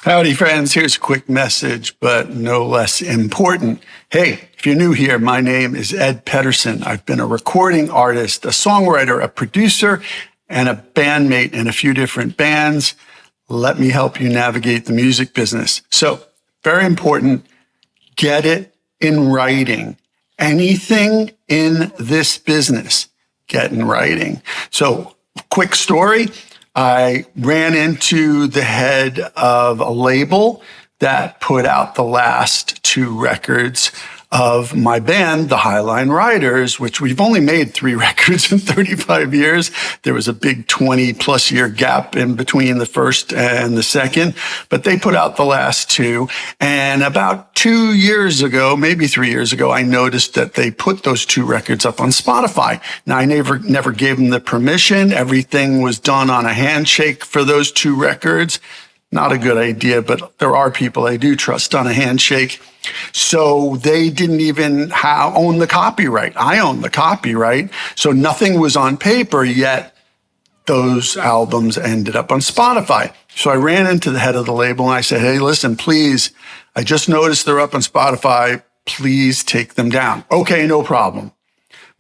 Howdy, friends. Here's a quick message, but no less important. Hey, if you're new here, my name is Ed Pedersen. I've been a recording artist, a songwriter, a producer, and a bandmate in a few different bands. Let me help you navigate the music business. So, very important, get it in writing. Anything in this business, get in writing. So, quick story. I ran into the head of a label that put out the last two records of my band, the Highline Riders, which we've only made 3 records in 35 years. There was a big 20-plus year gap in between the first and the second, but they put out the last 2. And about 2 years ago, maybe 3 years ago, I noticed that they put those 2 records up on Spotify. Now, I never gave them the permission. Everything was done on a handshake for those 2 records. Not a good idea, but there are people I do trust on a handshake. So they didn't even own the copyright. I own the copyright. So nothing was on paper, yet those albums ended up on Spotify. So I ran into the head of the label and I said, hey, listen, please, I just noticed they're up on Spotify. Please take them down. Okay, no problem.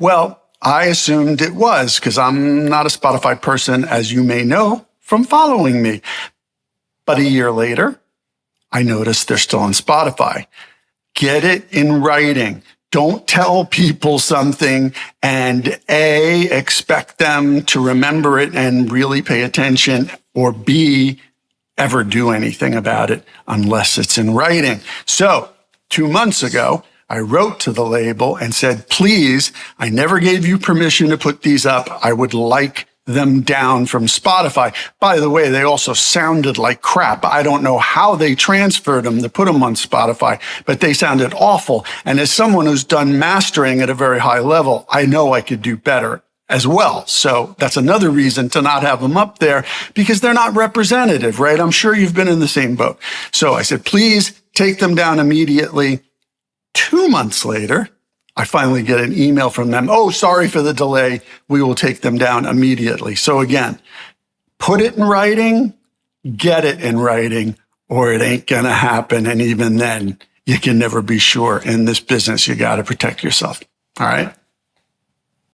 Well, I assumed it was because I'm not a Spotify person, as you may know from following me. But a year later, I noticed they're still on Spotify. Get it in writing. Don't tell people something and A, expect them to remember it and really pay attention, or B, ever do anything about it unless it's in writing. So 2 months ago, I wrote to the label and said, please, I never gave you permission to put these up. I would like them down from Spotify. By the way, they also sounded like crap. I don't know how they transferred them to put them on Spotify, but they sounded awful. And as someone who's done mastering at a very high level, I know I could do better as well. So that's another reason to not have them up there, because they're not representative, right? I'm sure you've been in the same boat. So I said, please take them down immediately. 2 months later, I finally get an email from them. Oh, sorry for the delay. We will take them down immediately. So again, put it in writing, get it in writing, or it ain't going to happen. And even then, you can never be sure. In this business, you got to protect yourself. All right.